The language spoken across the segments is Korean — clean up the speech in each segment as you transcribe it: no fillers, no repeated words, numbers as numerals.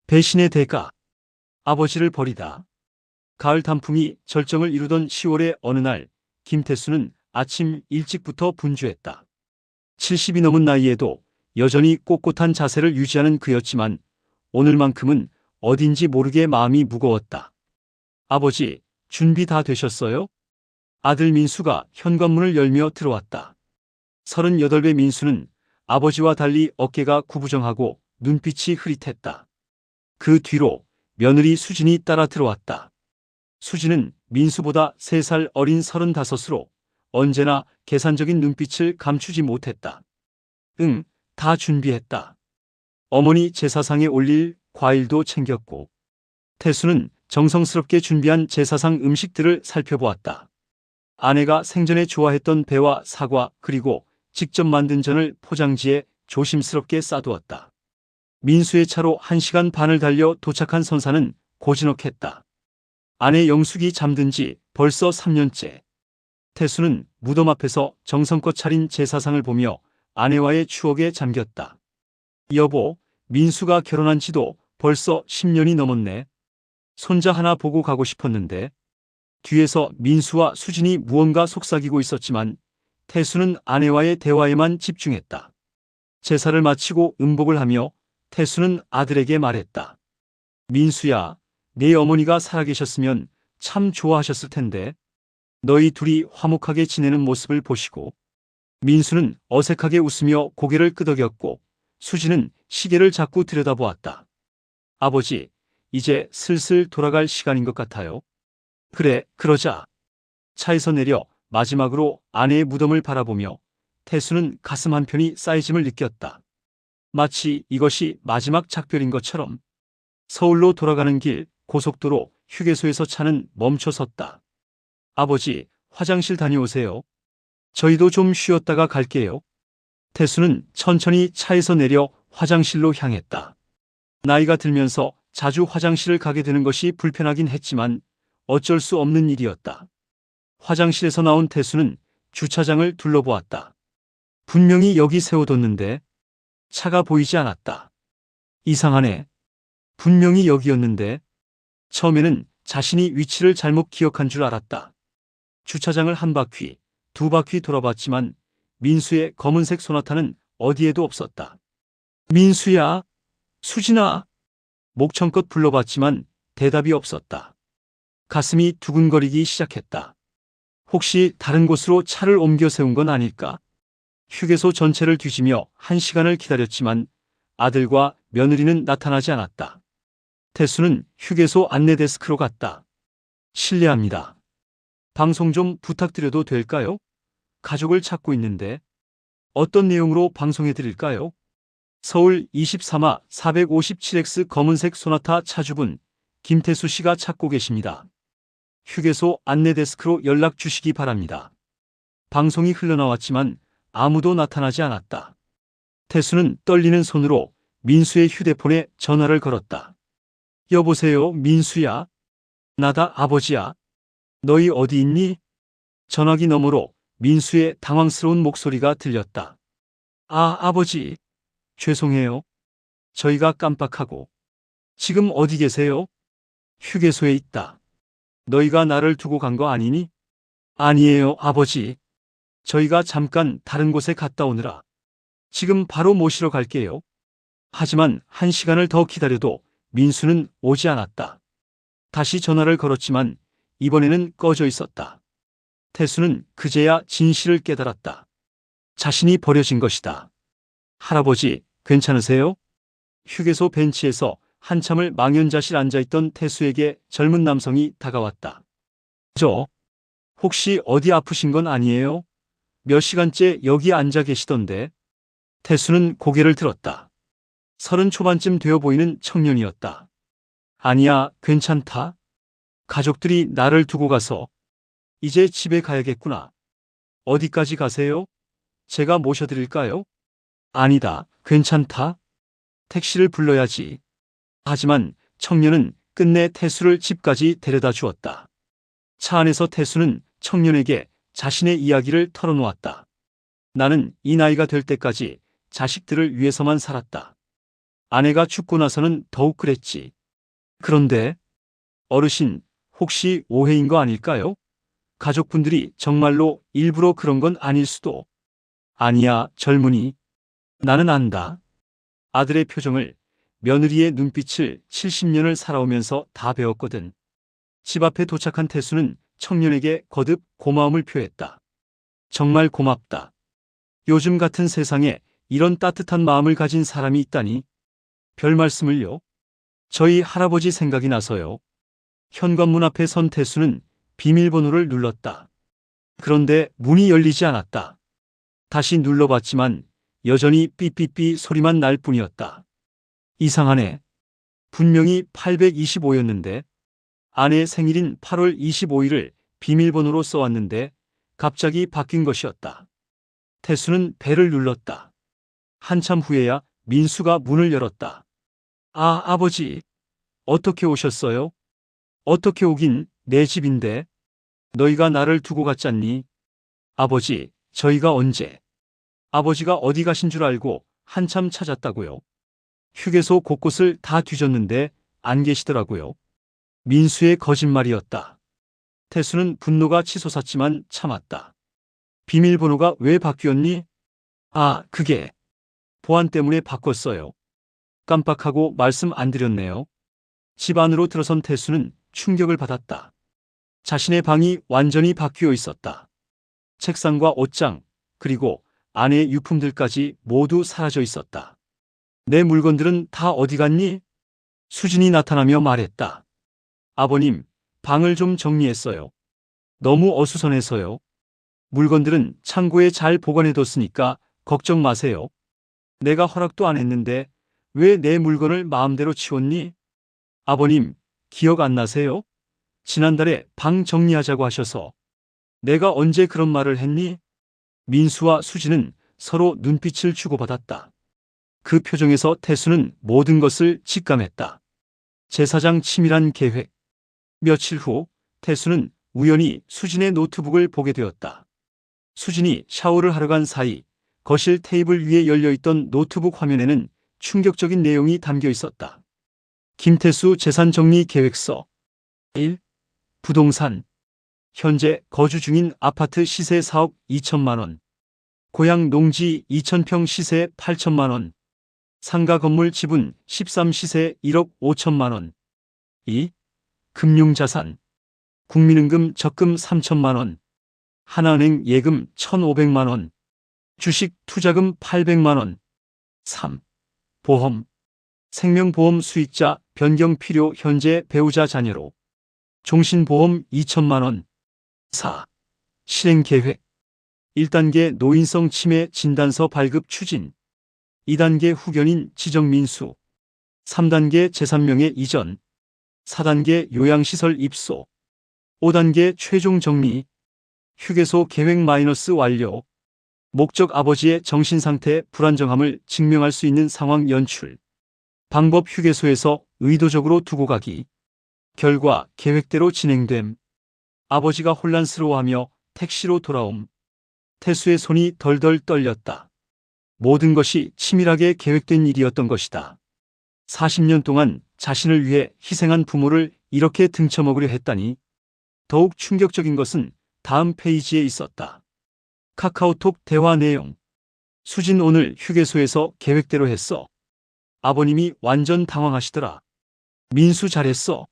배신의 대가. 아버지를 버리다. 가을 단풍이 절정을 이루던 10월의 어느 날, 김태수는 아침 일찍부터 분주했다. 70이 넘은 나이에도 여전히 꼿꼿한 자세를 유지하는 그였지만 오늘만큼은 어딘지 모르게 마음이 무거웠다. 아버지, 준비 다 되셨어요? 아들 민수가 현관문을 열며 들어왔다. 38배 민수는 아버지와 달리 어깨가 구부정하고 눈빛이 흐릿했다. 그 뒤로 며느리 수진이 따라 들어왔다. 수진은 민수보다 3살 어린 35으로 언제나 계산적인 눈빛을 감추지 못했다. 응, 다 준비했다. 어머니 제사상에 올릴 과일도 챙겼고. 태수는 정성스럽게 준비한 제사상 음식들을 살펴보았다. 아내가 생전에 좋아했던 배와 사과 그리고 직접 만든 전을 포장지에 조심스럽게 싸두었다. 민수의 차로 1시간 반을 달려 도착한 선사는 고즈넉했다. 아내 영숙이 잠든 지 벌써 3년째. 태수는 무덤 앞에서 정성껏 차린 제사상을 보며 아내와의 추억에 잠겼다. 여보, 민수가 결혼한 지도 벌써 10년이 넘었네. 손자 하나 보고 가고 싶었는데. 뒤에서 민수와 수진이 무언가 속삭이고 있었지만 태수는 아내와의 대화에만 집중했다. 제사를 마치고 음복을 하며 태수는 아들에게 말했다. 민수야, 네 어머니가 살아계셨으면 참 좋아하셨을 텐데. 너희 둘이 화목하게 지내는 모습을 보시고. 민수는 어색하게 웃으며 고개를 끄덕였고 수진은 시계를 자꾸 들여다보았다. 아버지, 이제 슬슬 돌아갈 시간인 것 같아요. 그래, 그러자. 차에서 내려 마지막으로 아내의 무덤을 바라보며 태수는 가슴 한편이 쌓이짐을 느꼈다. 마치 이것이 마지막 작별인 것처럼. 서울로 돌아가는 길 고속도로 휴게소에서 차는 멈춰 섰다. 아버지, 화장실 다녀오세요. 저희도 좀 쉬었다가 갈게요. 태수는 천천히 차에서 내려 화장실로 향했다. 나이가 들면서 자주 화장실을 가게 되는 것이 불편하긴 했지만 어쩔 수 없는 일이었다. 화장실에서 나온 태수는 주차장을 둘러보았다. 분명히 여기 세워뒀는데 차가 보이지 않았다. 이상하네. 분명히 여기였는데. 처음에는 자신이 위치를 잘못 기억한 줄 알았다. 주차장을 한 바퀴, 2바퀴 돌아봤지만 민수의 검은색 소나타는 어디에도 없었다. 민수야, 수진아. 목청껏 불러봤지만 대답이 없었다. 가슴이 두근거리기 시작했다. 혹시 다른 곳으로 차를 옮겨 세운 건 아닐까? 휴게소 전체를 뒤지며 1시간을 기다렸지만 아들과 며느리는 나타나지 않았다. 태수는 휴게소 안내 데스크로 갔다. 실례합니다. 방송 좀 부탁드려도 될까요? 가족을 찾고 있는데. 어떤 내용으로 방송해 드릴까요? 서울 23화 457X 검은색 소나타 차주분 김태수 씨가 찾고 계십니다. 휴게소 안내 데스크로 연락 주시기 바랍니다. 방송이 흘러나왔지만 아무도 나타나지 않았다. 태수는 떨리는 손으로 민수의 휴대폰에 전화를 걸었다. 여보세요, 민수야. 나다, 아버지야. 너희 어디 있니? 전화기 너머로 민수의 당황스러운 목소리가 들렸다. 아, 아버지. 죄송해요. 저희가 깜빡하고. 지금 어디 계세요? 휴게소에 있다. 너희가 나를 두고 간 거 아니니? 아니에요, 아버지. 저희가 잠깐 다른 곳에 갔다 오느라. 지금 바로 모시러 갈게요. 하지만 1시간을 더 기다려도 민수는 오지 않았다. 다시 전화를 걸었지만 이번에는 꺼져 있었다. 태수는 그제야 진실을 깨달았다. 자신이 버려진 것이다. 할아버지, 괜찮으세요? 휴게소 벤치에서 한참을 망연자실 앉아있던 태수에게 젊은 남성이 다가왔다. 혹시 어디 아프신 건 아니에요? 몇 시간째 여기 앉아 계시던데. 태수는 고개를 들었다. 30 초반쯤 되어 보이는 청년이었다. 아니야, 괜찮다. 가족들이 나를 두고 가서. 이제 집에 가야겠구나. 어디까지 가세요? 제가 모셔드릴까요? 아니다, 괜찮다. 택시를 불러야지. 하지만 청년은 끝내 태수를 집까지 데려다 주었다. 차 안에서 태수는 청년에게 자신의 이야기를 털어놓았다. 나는 이 나이가 될 때까지 자식들을 위해서만 살았다. 아내가 죽고 나서는 더욱 그랬지. 그런데 어르신, 혹시 오해인 거 아닐까요? 가족분들이 정말로 일부러 그런 건 아닐 수도. 아니야, 젊은이. 나는 안다. 아들의 표정을, 며느리의 눈빛을 70년을 살아오면서 다 배웠거든. 집 앞에 도착한 태수는 청년에게 거듭 고마움을 표했다. 정말 고맙다. 요즘 같은 세상에 이런 따뜻한 마음을 가진 사람이 있다니. 별 말씀을요. 저희 할아버지 생각이 나서요. 현관문 앞에 선 태수는 비밀번호를 눌렀다. 그런데 문이 열리지 않았다. 다시 눌러봤지만 여전히 삐삐삐 소리만 날 뿐이었다. 이상하네. 분명히 825였는데 아내 생일인 8월 25일을 비밀번호로 써왔는데 갑자기 바뀐 것이었다. 태수는 벨을 눌렀다. 한참 후에야 민수가 문을 열었다. 아, 아버지. 어떻게 오셨어요? 어떻게 오긴, 내 집인데. 너희가 나를 두고 갔잖니? 아버지, 저희가 언제? 아버지가 어디 가신 줄 알고 한참 찾았다고요. 휴게소 곳곳을 다 뒤졌는데 안 계시더라고요. 민수의 거짓말이었다. 태수는 분노가 치솟았지만 참았다. 비밀번호가 왜 바뀌었니? 아, 그게 보안 때문에 바꿨어요. 깜빡하고 말씀 안 드렸네요. 집 안으로 들어선 태수는 충격을 받았다. 자신의 방이 완전히 바뀌어 있었다. 책상과 옷장, 그리고 아내의 유품들까지 모두 사라져 있었다. 내 물건들은 다 어디 갔니? 수진이 나타나며 말했다. 아버님, 방을 좀 정리했어요. 너무 어수선해서요. 물건들은 창고에 잘 보관해뒀으니까 걱정 마세요. 내가 허락도 안 했는데 왜 내 물건을 마음대로 치웠니? 아버님, 기억 안 나세요? 지난달에 방 정리하자고 하셔서. 내가 언제 그런 말을 했니? 민수와 수진은 서로 눈빛을 주고받았다. 그 표정에서 태수는 모든 것을 직감했다. 제사장 치밀한 계획. 며칠 후 태수는 우연히 수진의 노트북을 보게 되었다. 수진이 샤워를 하러 간 사이 거실 테이블 위에 열려있던 노트북 화면에는 충격적인 내용이 담겨 있었다. 김태수 재산정리 계획서 1. 부동산. 현재 거주 중인 아파트 시세 4억 2천만 원. 고향 농지 2,000평 시세 8천만 원. 상가 건물 지분 13 시세 1억 5천만 원. 2. 금융자산. 국민연금 적금 3천만 원. 하나은행 예금 1,500만 원. 주식 투자금 800만 원. 3. 보험. 생명보험 수익자 변경 필요 현재 배우자 자녀로. 종신보험 2천만 원. 4. 실행계획. 1단계 노인성 치매 진단서 발급 추진. 2단계 후견인 지정민수. 3단계 재산명예 이전. 4단계 요양시설 입소. 5단계 최종 정리. 휴게소 계획 마이너스 완료. 목적 아버지의 정신상태 불안정함을 증명할 수 있는 상황 연출. 방법 휴게소에서 의도적으로 두고 가기. 결과 계획대로 진행됨. 아버지가 혼란스러워하며 택시로 돌아옴. 태수의 손이 덜덜 떨렸다. 모든 것이 치밀하게 계획된 일이었던 것이다. 40년 동안 자신을 위해 희생한 부모를 이렇게 등쳐먹으려 했다니. 더욱 충격적인 것은 다음 페이지에 있었다. 카카오톡 대화 내용. 수진 오늘 휴게소에서 계획대로 했어. 아버님이 완전 당황하시더라. 민수 잘했어.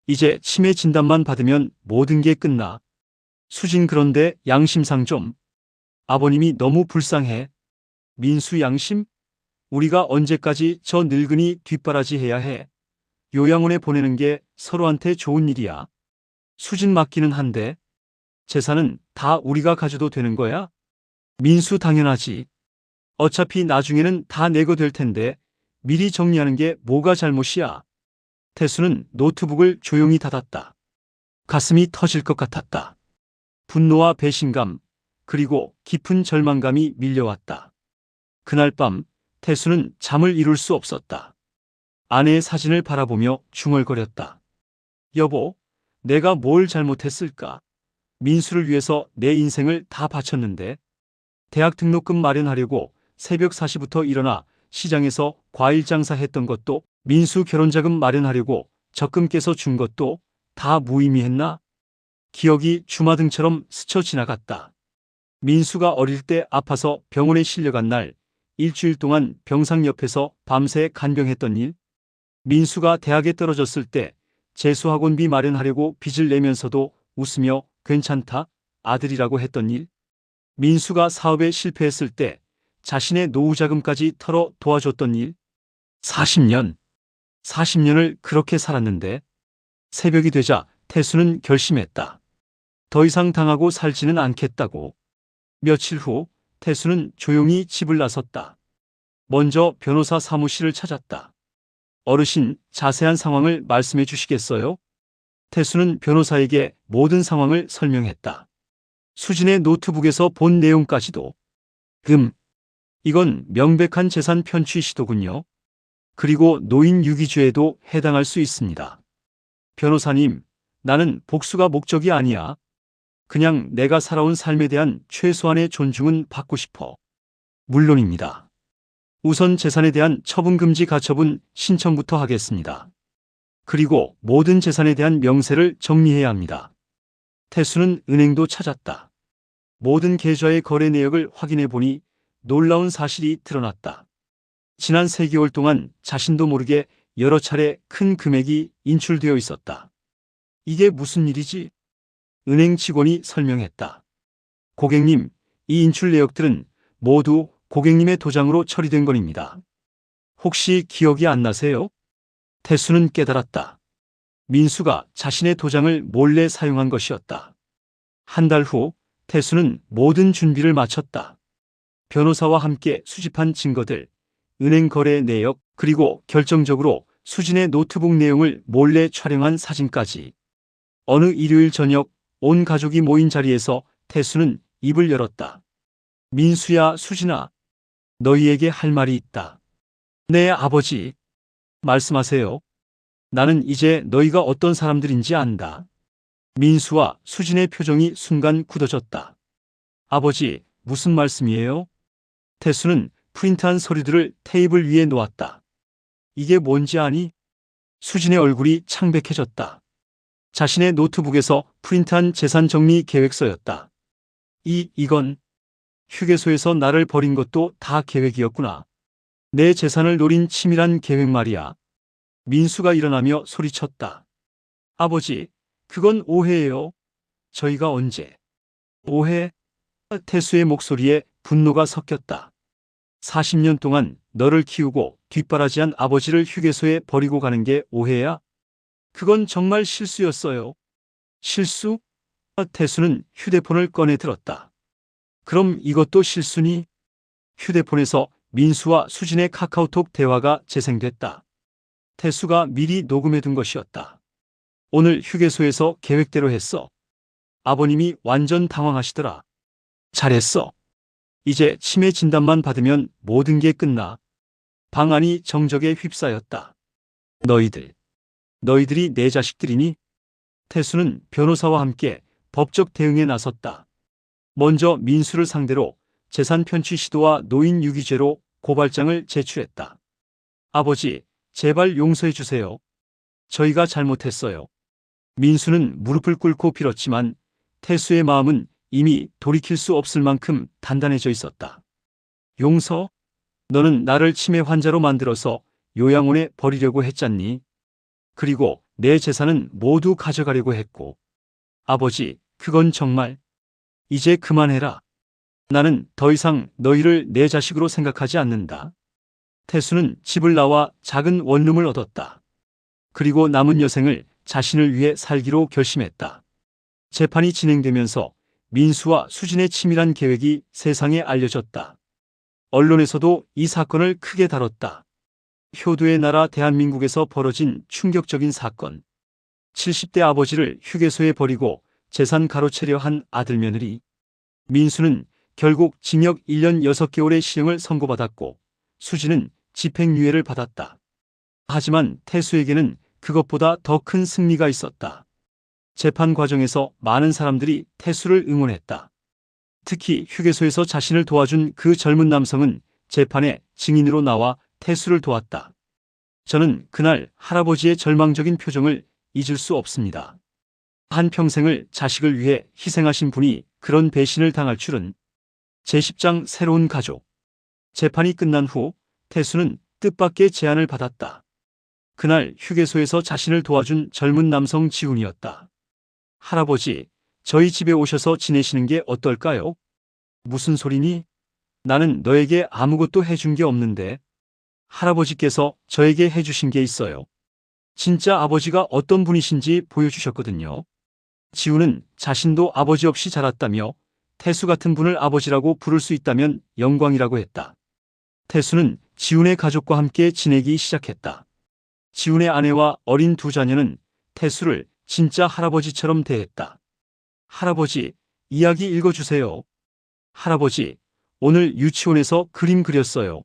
이제 치매 진단만 받으면 모든 게 끝나. 수진 그런데 양심상 좀. 아버님이 너무 불쌍해. 민수 양심? 우리가 언제까지 저 늙은이 뒷바라지 해야 해. 요양원에 보내는 게 서로한테 좋은 일이야. 수진 맞기는 한데. 재산은 다 우리가 가져도 되는 거야? 민수 당연하지. 어차피 나중에는 다 내고 될 텐데 미리 정리하는 게 뭐가 잘못이야. 태수는 노트북을 조용히 닫았다. 가슴이 터질 것 같았다. 분노와 배신감, 그리고 깊은 절망감이 밀려왔다. 그날 밤 태수는 잠을 이룰 수 없었다. 아내의 사진을 바라보며 중얼거렸다. 여보, 내가 뭘 잘못했을까? 민수를 위해서 내 인생을 다 바쳤는데. 대학 등록금 마련하려고 새벽 4시부터 일어나 시장에서 과일 장사했던 것도 민수 결혼자금 마련하려고 적금 깨서 준 것도 다 무의미했나? 기억이 주마등처럼 스쳐 지나갔다. 민수가 어릴 때 아파서 병원에 실려간 날, 일주일 동안 병상 옆에서 밤새 간병했던 일, 민수가 대학에 떨어졌을 때 재수학원비 마련하려고 빚을 내면서도 웃으며 괜찮다, 아들이라고 했던 일, 민수가 사업에 실패했을 때 자신의 노후자금까지 털어 도와줬던 일, 40년을 그렇게 살았는데 새벽이 되자 태수는 결심했다. 더 이상 당하고 살지는 않겠다고. 며칠 후 태수는 조용히 집을 나섰다. 먼저 변호사 사무실을 찾았다. 어르신, 자세한 상황을 말씀해 주시겠어요? 태수는 변호사에게 모든 상황을 설명했다. 수진의 노트북에서 본 내용까지도. 이건 명백한 재산 편취 시도군요. 그리고 노인 유기죄에도 해당할 수 있습니다. 변호사님, 나는 복수가 목적이 아니야. 그냥 내가 살아온 삶에 대한 최소한의 존중은 받고 싶어. 물론입니다. 우선 재산에 대한 처분금지 가처분 신청부터 하겠습니다. 그리고 모든 재산에 대한 명세를 정리해야 합니다. 태수는 은행도 찾았다. 모든 계좌의 거래 내역을 확인해 보니 놀라운 사실이 드러났다. 지난 3개월 동안 자신도 모르게 여러 차례 큰 금액이 인출되어 있었다. 이게 무슨 일이지? 은행 직원이 설명했다. 고객님, 이 인출 내역들은 모두 고객님의 도장으로 처리된 겁니다. 혹시 기억이 안 나세요? 태수는 깨달았다. 민수가 자신의 도장을 몰래 사용한 것이었다. 한 달 후 태수는 모든 준비를 마쳤다. 변호사와 함께 수집한 증거들, 은행 거래 내역, 그리고 결정적으로 수진의 노트북 내용을 몰래 촬영한 사진까지. 어느 일요일 저녁 온 가족이 모인 자리에서 태수는 입을 열었다. 민수야, 수진아, 너희에게 할 말이 있다. 네, 아버지. 말씀하세요. 나는 이제 너희가 어떤 사람들인지 안다. 민수와 수진의 표정이 순간 굳어졌다. 아버지, 무슨 말씀이에요? 태수는 프린트한 서류들을 테이블 위에 놓았다. 이게 뭔지 아니? 수진의 얼굴이 창백해졌다. 자신의 노트북에서 프린트한 재산 정리 계획서였다. 이건 휴게소에서 나를 버린 것도 다 계획이었구나. 내 재산을 노린 치밀한 계획 말이야. 민수가 일어나며 소리쳤다. 아버지, 그건 오해예요. 저희가 언제? 오해? 태수의 목소리에 분노가 섞였다. 40년 동안 너를 키우고 뒷바라지한 아버지를 휴게소에 버리고 가는 게 오해야? 그건 정말 실수였어요. 실수? 태수는 휴대폰을 꺼내 들었다. 그럼 이것도 실수니? 휴대폰에서 민수와 수진의 카카오톡 대화가 재생됐다. 태수가 미리 녹음해둔 것이었다. 오늘 휴게소에서 계획대로 했어. 아버님이 완전 당황하시더라. 잘했어. 이제 치매 진단만 받으면 모든 게 끝나. 방 안이 정적에 휩싸였다. 너희들이 내 자식들이니? 태수는 변호사와 함께 법적 대응에 나섰다. 먼저 민수를 상대로 재산 편취 시도와 노인 유기죄로 고발장을 제출했다. 아버지, 제발 용서해 주세요. 저희가 잘못했어요. 민수는 무릎을 꿇고 빌었지만 태수의 마음은 이미 돌이킬 수 없을 만큼 단단해져 있었다. 용서? 너는 나를 치매 환자로 만들어서 요양원에 버리려고 했잖니. 그리고 내 재산은 모두 가져가려고 했고. 아버지, 그건 정말. 이제 그만해라. 나는 더 이상 너희를 내 자식으로 생각하지 않는다. 태수는 집을 나와 작은 원룸을 얻었다. 그리고 남은 여생을 자신을 위해 살기로 결심했다. 재판이 진행되면서 민수와 수진의 치밀한 계획이 세상에 알려졌다. 언론에서도 이 사건을 크게 다뤘다. 효도의 나라 대한민국에서 벌어진 충격적인 사건. 70대 아버지를 휴게소에 버리고 재산 가로채려 한 아들 며느리. 민수는 결국 징역 1년 6개월의 실형을 선고받았고 수진은 집행유예를 받았다. 하지만 태수에게는 그것보다 더 큰 승리가 있었다. 재판 과정에서 많은 사람들이 태수를 응원했다. 특히 휴게소에서 자신을 도와준 그 젊은 남성은 재판에 증인으로 나와 태수를 도왔다. 저는 그날 할아버지의 절망적인 표정을 잊을 수 없습니다. 한평생을 자식을 위해 희생하신 분이 그런 배신을 당할 줄은. 제10장 새로운 가족. 재판이 끝난 후 태수는 뜻밖의 제안을 받았다. 그날 휴게소에서 자신을 도와준 젊은 남성 지훈이었다. 할아버지, 저희 집에 오셔서 지내시는 게 어떨까요? 무슨 소리니? 나는 너에게 아무것도 해준 게 없는데. 할아버지께서 저에게 해주신 게 있어요. 진짜 아버지가 어떤 분이신지 보여주셨거든요. 지훈은 자신도 아버지 없이 자랐다며 태수 같은 분을 아버지라고 부를 수 있다면 영광이라고 했다. 태수는 지훈의 가족과 함께 지내기 시작했다. 지훈의 아내와 어린 두 자녀는 태수를 진짜 할아버지처럼 대했다. 할아버지, 이야기 읽어주세요. 할아버지, 오늘 유치원에서 그림 그렸어요.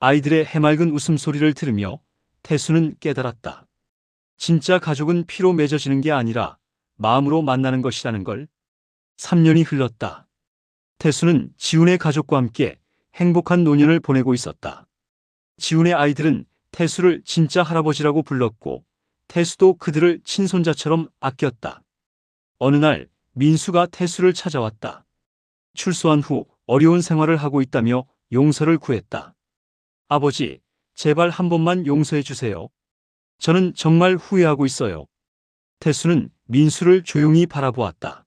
아이들의 해맑은 웃음소리를 들으며 태수는 깨달았다. 진짜 가족은 피로 맺어지는 게 아니라 마음으로 만나는 것이라는 걸. 3년이 흘렀다. 태수는 지훈의 가족과 함께 행복한 노년을 보내고 있었다. 지훈의 아이들은 태수를 진짜 할아버지라고 불렀고 태수도 그들을 친손자처럼 아꼈다. 어느 날 민수가 태수를 찾아왔다. 출소한 후 어려운 생활을 하고 있다며 용서를 구했다. 아버지, 제발 한 번만 용서해 주세요. 저는 정말 후회하고 있어요. 태수는 민수를 조용히 바라보았다.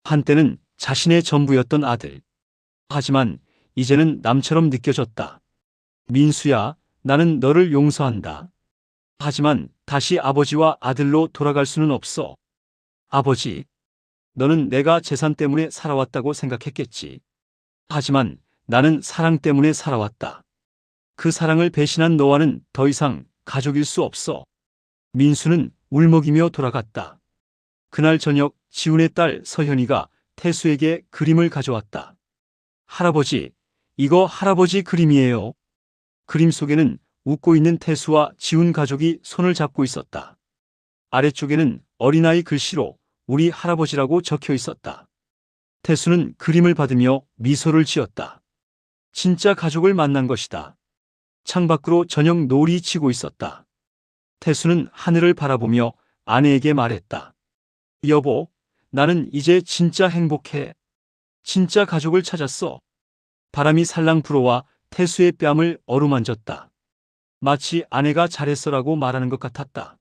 한때는 자신의 전부였던 아들. 하지만 이제는 남처럼 느껴졌다. 민수야, 나는 너를 용서한다. 하지만 다시 아버지와 아들로 돌아갈 수는 없어. 아버지, 너는 내가 재산 때문에 살아왔다고 생각했겠지. 하지만 나는 사랑 때문에 살아왔다. 그 사랑을 배신한 너와는 더 이상 가족일 수 없어. 민수는 울먹이며 돌아갔다. 그날 저녁 지훈의 딸 서현이가 태수에게 그림을 가져왔다. 할아버지, 이거 할아버지 그림이에요. 그림 속에는 웃고 있는 태수와 지훈 가족이 손을 잡고 있었다. 아래쪽에는 어린아이 글씨로 우리 할아버지라고 적혀 있었다. 태수는 그림을 받으며 미소를 지었다. 진짜 가족을 만난 것이다. 창밖으로 저녁 노을이 지고 있었다. 태수는 하늘을 바라보며 아내에게 말했다. 여보, 나는 이제 진짜 행복해. 진짜 가족을 찾았어. 바람이 살랑 불어와 태수의 뺨을 어루만졌다. 마치 아내가 잘했어라고 말하는 것 같았다.